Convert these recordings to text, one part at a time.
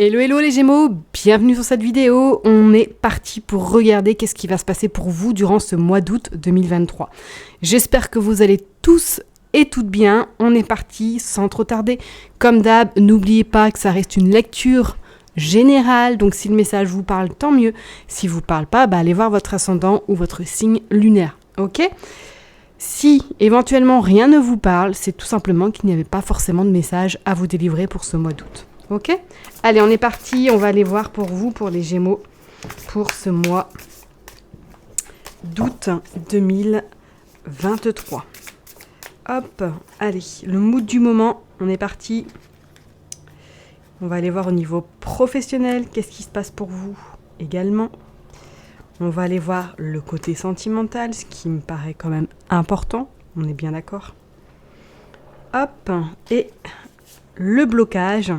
Hello hello les Gémeaux, bienvenue sur cette vidéo. On est parti pour regarder qu'est-ce qui va se passer pour vous durant ce mois d'août 2023. J'espère que vous allez tous et toutes bien. On est parti sans trop tarder. Comme d'hab, n'oubliez pas que ça reste une lecture générale, donc si le message vous parle, tant mieux. Si vous parle pas, allez voir votre ascendant ou votre signe lunaire, ok ? Si éventuellement rien ne vous parle, c'est tout simplement qu'il n'y avait pas forcément de message à vous délivrer pour ce mois d'août. Ok ? Allez, on est parti. On va aller voir pour vous, pour les Gémeaux, pour ce mois d'août 2023. Hop, allez, le mood du moment, on est parti. On va aller voir au niveau professionnel, qu'est-ce qui se passe pour vous également. On va aller voir le côté sentimental, ce qui me paraît quand même important. On est bien d'accord. Hop, et le blocage.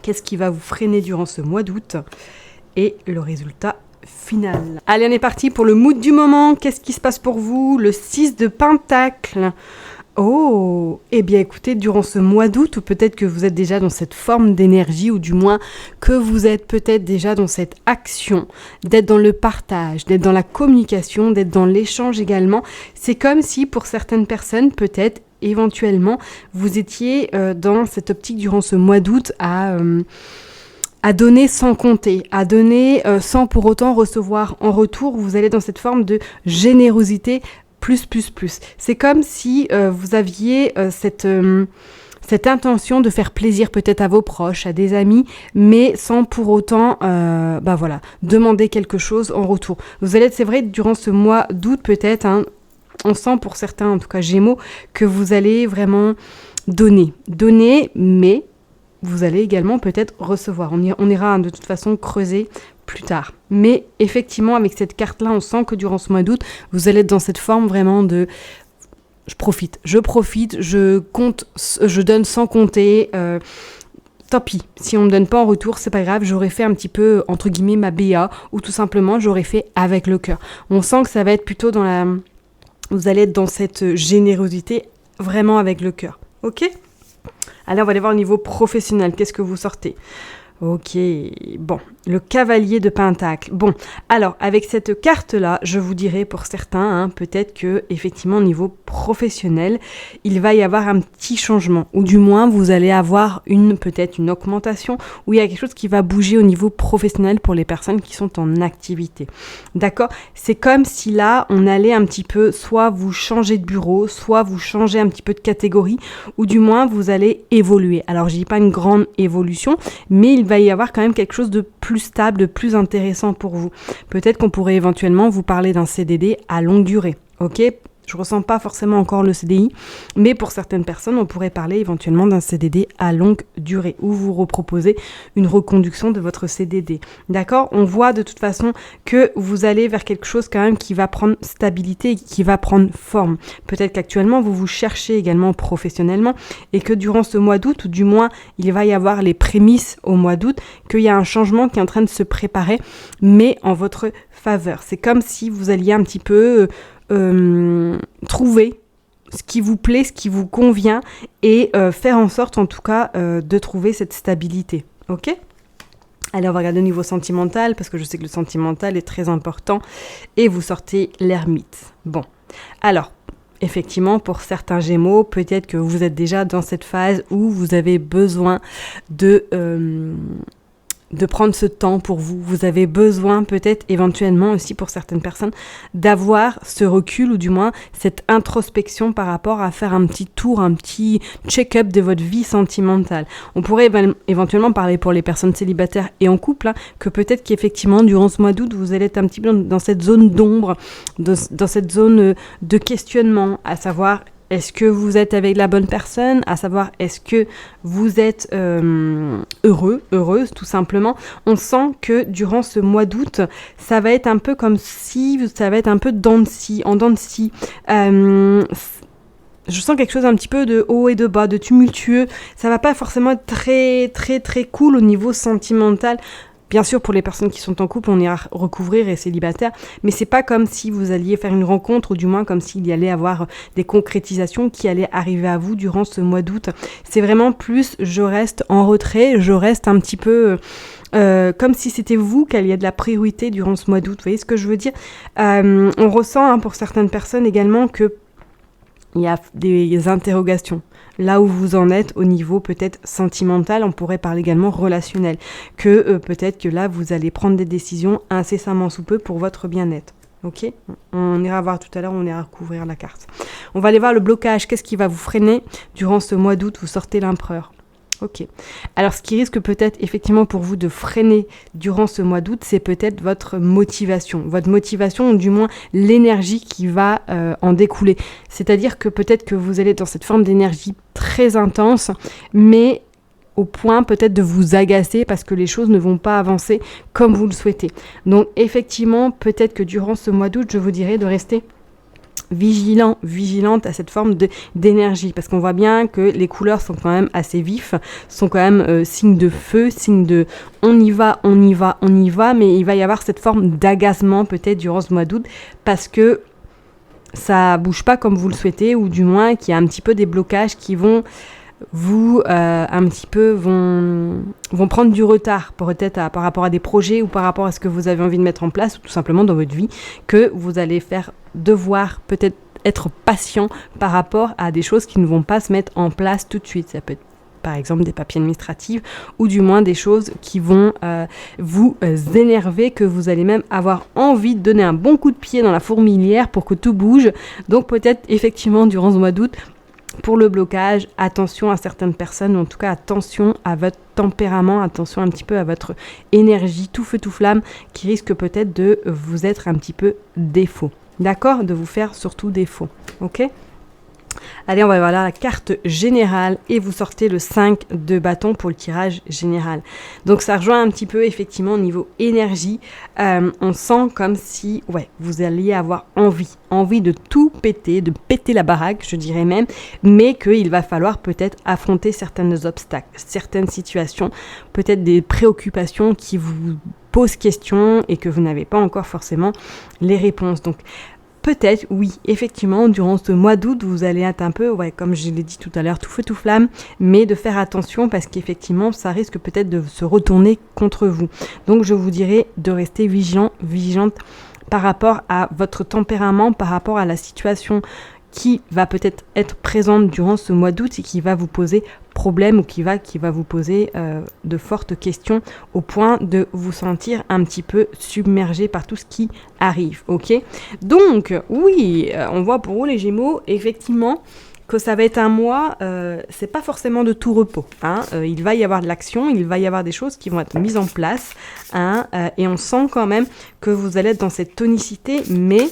Qu'est-ce qui va vous freiner durant ce mois d'août et le résultat final. Allez, on est parti pour le mood du moment. Qu'est-ce qui se passe pour vous ? Le 6 de Pentacle. Oh, eh bien écoutez, durant ce mois d'août, ou peut-être que vous êtes déjà dans cette forme d'énergie, ou du moins que vous êtes peut-être déjà dans cette action, d'être dans le partage, d'être dans la communication, d'être dans l'échange également. C'est comme si pour certaines personnes, peut-être, éventuellement, vous étiez dans cette optique durant ce mois d'août à donner sans compter, à donner sans pour autant recevoir en retour. Vous allez dans cette forme de générosité plus. C'est comme si vous aviez cette intention de faire plaisir peut-être à vos proches, à des amis, mais sans pour autant demander quelque chose en retour. Vous allez, c'est vrai, durant ce mois d'août peut-être, on sent pour certains, en tout cas Gémeaux, que vous allez vraiment donner, mais vous allez également peut-être recevoir. On ira de toute façon creuser plus tard. Mais effectivement, avec cette carte-là, on sent que durant ce mois d'août, vous allez être dans cette forme vraiment de je profite, je compte, je donne sans compter. Tant pis, si on ne me donne pas en retour, c'est pas grave, j'aurais fait un petit peu, entre guillemets, ma BA, ou tout simplement, j'aurais fait avec le cœur. On sent que ça va être plutôt vous allez être dans cette générosité, vraiment avec le cœur. Ok ? Allez, on va aller voir au niveau professionnel. Qu'est-ce que vous sortez ? Ok, bon, le cavalier de Pentacle. Bon, alors, avec cette carte-là, je vous dirais pour certains, peut-être que effectivement au niveau professionnel, il va y avoir un petit changement, ou du moins, vous allez avoir peut-être une augmentation, ou il y a quelque chose qui va bouger au niveau professionnel pour les personnes qui sont en activité. D'accord ? C'est comme si là, on allait un petit peu, soit vous changer de bureau, soit vous changer un petit peu de catégorie, ou du moins, vous allez évoluer. Alors, je dis pas une grande évolution, mais il va y avoir quand même quelque chose de plus stable, de plus intéressant pour vous. Peut-être qu'on pourrait éventuellement vous parler d'un CDD à longue durée, ok ? Je ressens pas forcément encore le CDI, mais pour certaines personnes, on pourrait parler éventuellement d'un CDD à longue durée, où vous reproposez une reconduction de votre CDD. D'accord ? On voit de toute façon que vous allez vers quelque chose quand même qui va prendre stabilité et qui va prendre forme. Peut-être qu'actuellement, vous cherchez également professionnellement et que durant ce mois d'août, ou du moins, il va y avoir les prémices au mois d'août, qu'il y a un changement qui est en train de se préparer, mais en votre faveur. C'est comme si vous alliez un petit peu trouver ce qui vous plaît, ce qui vous convient et faire en sorte en tout cas de trouver cette stabilité. Ok ? Allez, on va regarder au niveau sentimental parce que je sais que le sentimental est très important et vous sortez l'ermite. Bon, alors effectivement pour certains Gémeaux, peut-être que vous êtes déjà dans cette phase où vous avez besoin de prendre ce temps pour vous. Vous avez besoin peut-être éventuellement aussi pour certaines personnes d'avoir ce recul ou du moins cette introspection par rapport à faire un petit tour, un petit check-up de votre vie sentimentale. On pourrait éventuellement parler pour les personnes célibataires et en couple, que peut-être qu'effectivement durant ce mois d'août vous allez être un petit peu dans cette zone d'ombre, dans cette zone de questionnement, à savoir est-ce que vous êtes avec la bonne personne ? À savoir, est-ce que vous êtes heureuse, tout simplement. On sent que durant ce mois d'août, ça va être un peu comme si, ça va être un peu en dents de scie. Je sens quelque chose un petit peu de haut et de bas, de tumultueux. Ça va pas forcément être très, très, très cool au niveau sentimental. Bien sûr, pour les personnes qui sont en couple, on ira recouvrir et célibataire, mais c'est pas comme si vous alliez faire une rencontre, ou du moins comme s'il y allait avoir des concrétisations qui allaient arriver à vous durant ce mois d'août. C'est vraiment plus, je reste en retrait, je reste un petit peu comme si c'était vous qu'il y a de la priorité durant ce mois d'août. Vous voyez ce que je veux dire? On ressent pour certaines personnes également que il y a des interrogations. Là où vous en êtes au niveau peut-être sentimental, on pourrait parler également relationnel. Que peut-être que là, vous allez prendre des décisions incessamment sous peu pour votre bien-être. Ok? On ira voir tout à l'heure, on ira recouvrir la carte. On va aller voir le blocage. Qu'est-ce qui va vous freiner durant ce mois d'août? Vous sortez l'empereur. Ok. Alors, ce qui risque peut-être effectivement pour vous de freiner durant ce mois d'août, c'est peut-être votre motivation. Votre motivation, ou du moins l'énergie qui va en découler. C'est-à-dire que peut-être que vous allez dans cette forme d'énergie très intense, mais au point peut-être de vous agacer parce que les choses ne vont pas avancer comme vous le souhaitez. Donc, effectivement, peut-être que durant ce mois d'août, je vous dirais de rester vigilante à cette forme d'énergie, parce qu'on voit bien que les couleurs sont quand même assez vifs, sont quand même signe de feu, signe de on y va, mais il va y avoir cette forme d'agacement peut-être durant ce mois d'août, parce que ça bouge pas comme vous le souhaitez, ou du moins qu'il y a un petit peu des blocages qui vont vous un petit peu vont prendre du retard peut-être par rapport à des projets ou par rapport à ce que vous avez envie de mettre en place ou tout simplement dans votre vie, que vous allez devoir peut-être être patient par rapport à des choses qui ne vont pas se mettre en place tout de suite. Ça peut être par exemple des papiers administratifs ou du moins des choses qui vont vous énerver, que vous allez même avoir envie de donner un bon coup de pied dans la fourmilière pour que tout bouge. Donc peut-être effectivement durant ce mois d'août, pour le blocage, attention à certaines personnes, ou en tout cas attention à votre tempérament, attention un petit peu à votre énergie, tout feu tout flamme, qui risque peut-être de vous être un petit peu défaut. D'accord? De vous faire surtout défaut. Ok? Allez, on va voir là la carte générale et vous sortez le 5 de bâton pour le tirage général. Donc ça rejoint un petit peu effectivement au niveau énergie. On sent comme si vous alliez avoir envie de tout péter, de péter la baraque, je dirais même, mais qu'il va falloir peut-être affronter certains obstacles, certaines situations, peut-être des préoccupations qui vous posent question et que vous n'avez pas encore forcément les réponses. Donc peut-être, oui, effectivement, durant ce mois d'août, vous allez être un peu, comme je l'ai dit tout à l'heure, tout feu, tout flamme, mais de faire attention parce qu'effectivement, ça risque peut-être de se retourner contre vous. Donc, je vous dirais de rester vigilante par rapport à votre tempérament, par rapport à la situation qui va peut-être être présente durant ce mois d'août et qui va vous poser problème ou qui va vous poser de fortes questions au point de vous sentir un petit peu submergé par tout ce qui arrive, ok? Donc, oui, on voit pour vous les Gémeaux, effectivement, que ça va être un mois, c'est pas forcément de tout repos. Il va y avoir de l'action, il va y avoir des choses qui vont être mises en place, et on sent quand même que vous allez être dans cette tonicité, mais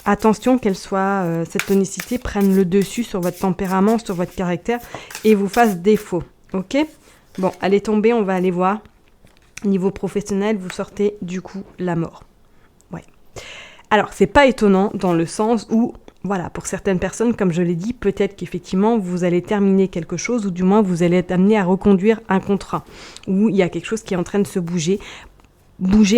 attention qu'elle soit, cette tonicité prenne le dessus sur votre tempérament, sur votre caractère et vous fasse défaut. Ok? Bon, allez tomber, on va aller voir. Niveau professionnel, vous sortez du coup la mort. Ouais. Alors, c'est pas étonnant dans le sens où, voilà, pour certaines personnes, comme je l'ai dit, peut-être qu'effectivement, vous allez terminer quelque chose ou du moins, vous allez être amené à reconduire un contrat où il y a quelque chose qui est en train de se bouger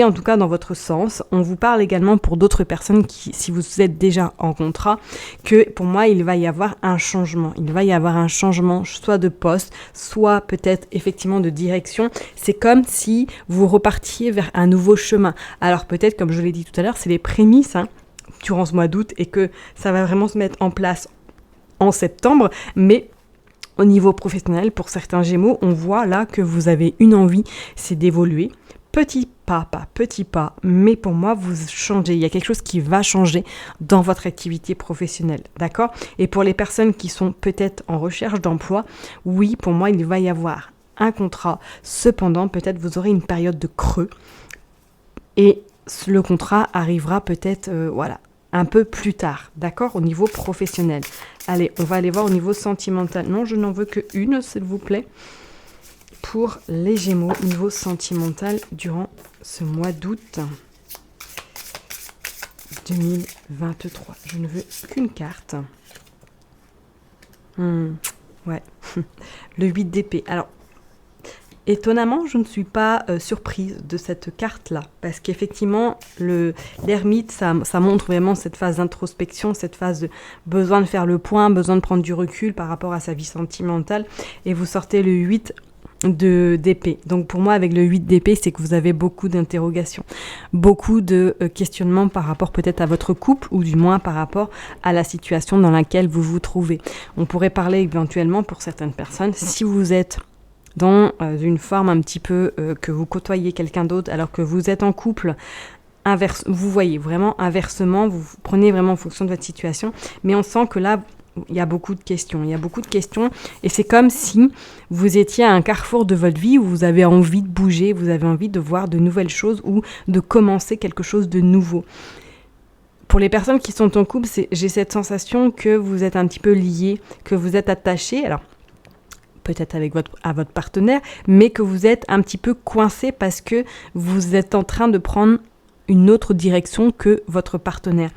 en tout cas dans votre sens. On vous parle également pour d'autres personnes qui, si vous êtes déjà en contrat, que pour moi il va y avoir un changement. Il va y avoir un changement soit de poste, soit peut-être effectivement de direction. C'est comme si vous repartiez vers un nouveau chemin. Alors peut-être, comme je l'ai dit tout à l'heure, c'est les prémices durant ce mois d'août et que ça va vraiment se mettre en place en septembre, mais au niveau professionnel, pour certains Gémeaux, on voit là que vous avez une envie, c'est d'évoluer. Petit pas, mais pour moi, vous changez. Il y a quelque chose qui va changer dans votre activité professionnelle, d'accord? Et pour les personnes qui sont peut-être en recherche d'emploi, oui, pour moi, il va y avoir un contrat. Cependant, peut-être vous aurez une période de creux et le contrat arrivera peut-être, un peu plus tard, d'accord? Au niveau professionnel. Allez, on va aller voir au niveau sentimental. Non, je n'en veux que une, s'il vous plaît. Pour les Gémeaux, niveau sentimental durant ce mois d'août 2023. Je ne veux qu'une carte. Ouais, le 8 d'épée. Alors, étonnamment, je ne suis pas surprise de cette carte-là, parce qu'effectivement, l'ermite, ça montre vraiment cette phase d'introspection, cette phase de besoin de faire le point, besoin de prendre du recul par rapport à sa vie sentimentale, et vous sortez le 8 d'épée. Donc pour moi, avec le 8 d'épée, c'est que vous avez beaucoup d'interrogations, beaucoup de questionnements par rapport peut-être à votre couple, ou du moins par rapport à la situation dans laquelle vous vous trouvez. On pourrait parler éventuellement, pour certaines personnes, si vous êtes dans une forme un petit peu que vous côtoyez quelqu'un d'autre alors que vous êtes en couple, vous voyez vraiment inversement, vous prenez vraiment en fonction de votre situation, mais on sent que là, il y a beaucoup de questions, et c'est comme si vous étiez à un carrefour de votre vie où vous avez envie de bouger, vous avez envie de voir de nouvelles choses ou de commencer quelque chose de nouveau. Pour les personnes qui sont en couple, j'ai cette sensation que vous êtes un petit peu liés, que vous êtes attachés, alors peut-être à votre partenaire, mais que vous êtes un petit peu coincé parce que vous êtes en train de prendre une autre direction que votre partenaire.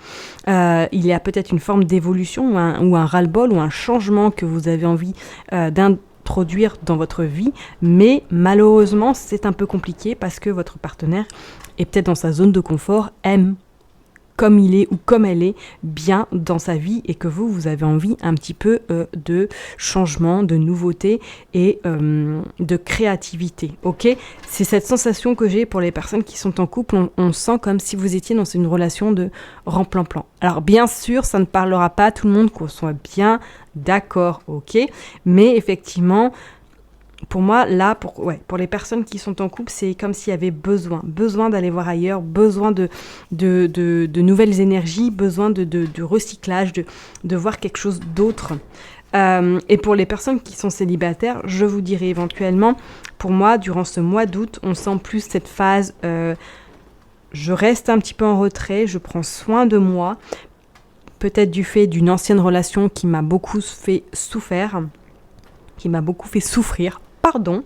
Il y a peut-être une forme d'évolution ou un ras-le-bol ou un changement que vous avez envie d'introduire dans votre vie, mais malheureusement, c'est un peu compliqué parce que votre partenaire est peut-être dans sa zone de confort, aime comme il est ou comme elle est bien dans sa vie, et que vous avez envie un petit peu de changement, de nouveauté et de créativité. Ok, c'est cette sensation que j'ai pour les personnes qui sont en couple. On sent comme si vous étiez dans une relation de remplan-plan. Alors bien sûr, ça ne parlera pas à tout le monde, qu'on soit bien d'accord, ok, mais effectivement, pour moi, là, pour les personnes qui sont en couple, c'est comme s'il y avait besoin d'aller voir ailleurs, besoin de nouvelles énergies, besoin de recyclage, de voir quelque chose d'autre. Et pour les personnes qui sont célibataires, je vous dirais éventuellement, pour moi, durant ce mois d'août, on sent plus cette phase, je reste un petit peu en retrait, je prends soin de moi, peut-être du fait d'une ancienne relation qui m'a beaucoup fait souffrir, pardon,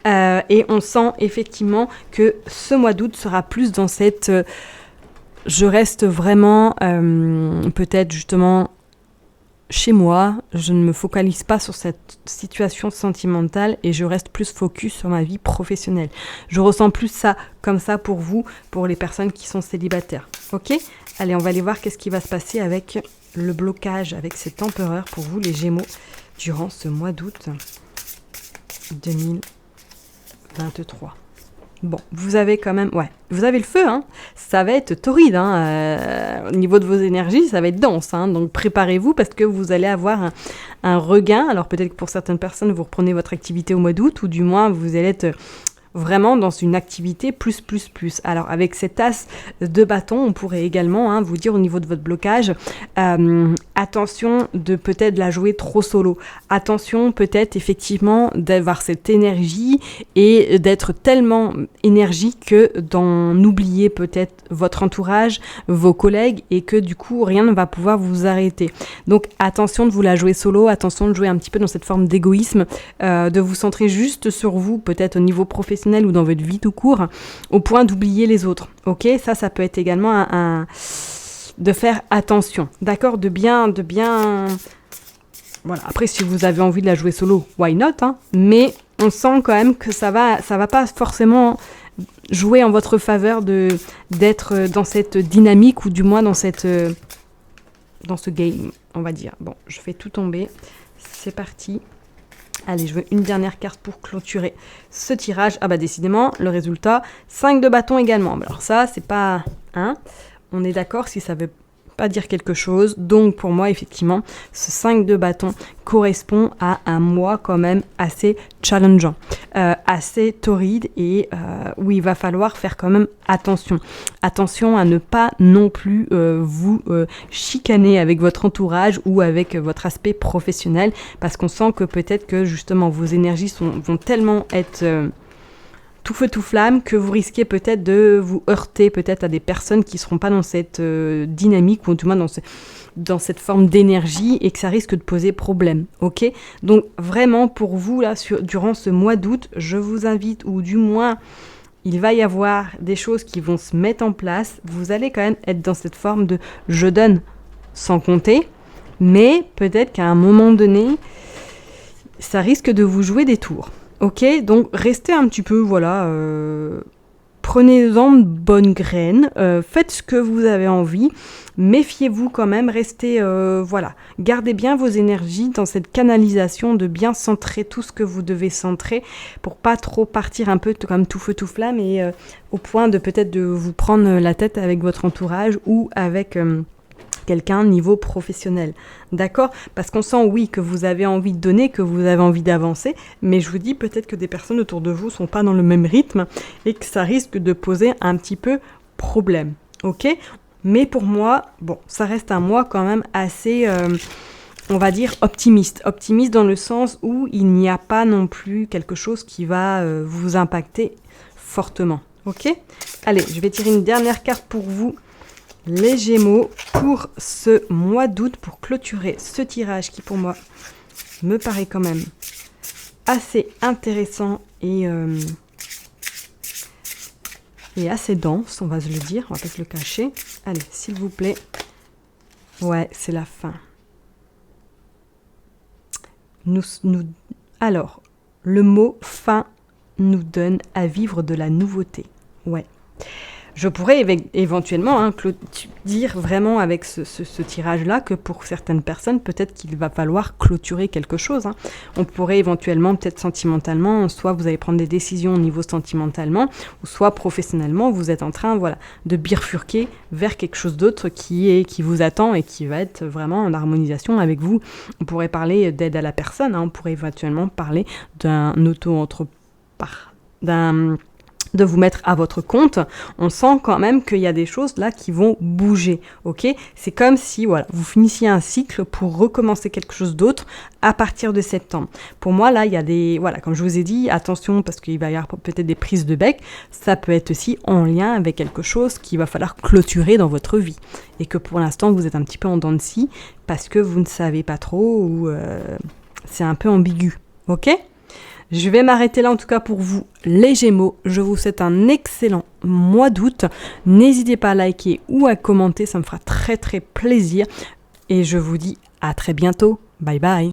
et on sent effectivement que ce mois d'août sera plus dans cette je reste vraiment peut-être justement chez moi, je ne me focalise pas sur cette situation sentimentale et je reste plus focus sur ma vie professionnelle. Je ressens plus ça comme ça pour vous, pour les personnes qui sont célibataires. Ok ? Allez, on va aller voir qu'est-ce qui va se passer avec le blocage, avec cet empereur pour vous les Gémeaux durant ce mois d'août 2023. Bon, vous avez quand même... Ouais, vous avez le feu, hein. Ça va être torride, hein. Au niveau de vos énergies, ça va être dense, hein. Donc préparez-vous parce que vous allez avoir un regain. Alors peut-être que pour certaines personnes, vous reprenez votre activité au mois d'août, ou du moins, vous allez être vraiment dans une activité plus. Alors avec cet as de bâton, on pourrait également vous dire au niveau de votre blocage, attention de peut-être la jouer trop solo. Attention peut-être effectivement d'avoir cette énergie et d'être tellement énergique que d'en oublier peut-être votre entourage, vos collègues, et que du coup rien ne va pouvoir vous arrêter. Donc attention de vous la jouer solo, attention de jouer un petit peu dans cette forme d'égoïsme, de vous centrer juste sur vous, peut-être au niveau professionnel ou dans votre vie tout court, au point d'oublier les autres. Ok, ça peut être également de faire attention, d'accord, de bien. Voilà. Après, si vous avez envie de la jouer solo, why not, hein, mais on sent quand même que ça va pas forcément jouer en votre faveur d'être dans cette dynamique, ou du moins dans ce game, on va dire. Bon, je fais tout tomber. C'est parti. Allez, je veux une dernière carte pour clôturer ce tirage. Ah bah décidément, le résultat, 5 de bâton également. Alors ça, c'est pas... on est d'accord si ça veut pas dire quelque chose. Donc pour moi, effectivement, ce 5 de bâton correspond à un mois quand même assez challengeant, assez torride, et où il va falloir faire quand même attention. Attention à ne pas non plus vous chicaner avec votre entourage ou avec votre aspect professionnel, parce qu'on sent que peut-être que justement vos énergies vont tellement être... tout feu tout flamme, que vous risquez peut-être de vous heurter peut-être à des personnes qui ne seront pas dans cette dynamique, ou du moins dans cette forme d'énergie, et que ça risque de poser problème. Ok ? Donc vraiment pour vous là, durant ce mois d'août, je vous invite, ou du moins il va y avoir des choses qui vont se mettre en place. Vous allez quand même être dans cette forme de je donne sans compter, mais peut-être qu'à un moment donné, ça risque de vous jouer des tours. Ok, donc restez un petit peu, voilà, prenez-en de bonnes graines, faites ce que vous avez envie, méfiez-vous quand même, restez, voilà, gardez bien vos énergies dans cette canalisation de bien centrer tout ce que vous devez centrer pour pas trop partir un peu comme tout feu tout flamme et au point de peut-être de vous prendre la tête avec votre entourage ou avec quelqu'un niveau professionnel, d'accord? Parce qu'on sent, oui, que vous avez envie de donner, que vous avez envie d'avancer, mais je vous dis peut-être que des personnes autour de vous sont pas dans le même rythme et que ça risque de poser un petit peu problème, ok? Mais pour moi, bon, ça reste un mois quand même assez, on va dire, optimiste. Optimiste dans le sens où il n'y a pas non plus quelque chose qui va vous impacter fortement, ok? Allez, je vais tirer une dernière carte pour vous, les Gémeaux, pour ce mois d'août, pour clôturer ce tirage qui pour moi me paraît quand même assez intéressant et assez dense, on va se le dire, on va pas se le cacher. Allez, s'il vous plaît. Ouais, c'est la fin. Alors, le mot fin nous donne à vivre de la nouveauté. Ouais. Je pourrais éventuellement dire vraiment avec ce tirage-là que pour certaines personnes, peut-être qu'il va falloir clôturer quelque chose. On pourrait éventuellement, peut-être sentimentalement, soit vous allez prendre des décisions au niveau sentimentalement, ou soit professionnellement, vous êtes en train de bifurquer vers quelque chose d'autre qui vous attend et qui va être vraiment en harmonisation avec vous. On pourrait parler d'aide à la personne, on pourrait éventuellement parler d'un auto-entrepreneur, de vous mettre à votre compte. On sent quand même qu'il y a des choses là qui vont bouger, ok? C'est comme si voilà, vous finissiez un cycle pour recommencer quelque chose d'autre à partir de septembre. Pour moi là, il y a des, voilà, comme je vous ai dit, attention parce qu'il va y avoir peut-être des prises de bec, ça peut être aussi en lien avec quelque chose qu'il va falloir clôturer dans votre vie et que pour l'instant vous êtes un petit peu en dents de scie parce que vous ne savez pas trop ou c'est un peu ambigu, ok? Je vais m'arrêter là en tout cas pour vous les Gémeaux. Je vous souhaite un excellent mois d'août. N'hésitez pas à liker ou à commenter, ça me fera très très plaisir. Et je vous dis à très bientôt. Bye bye.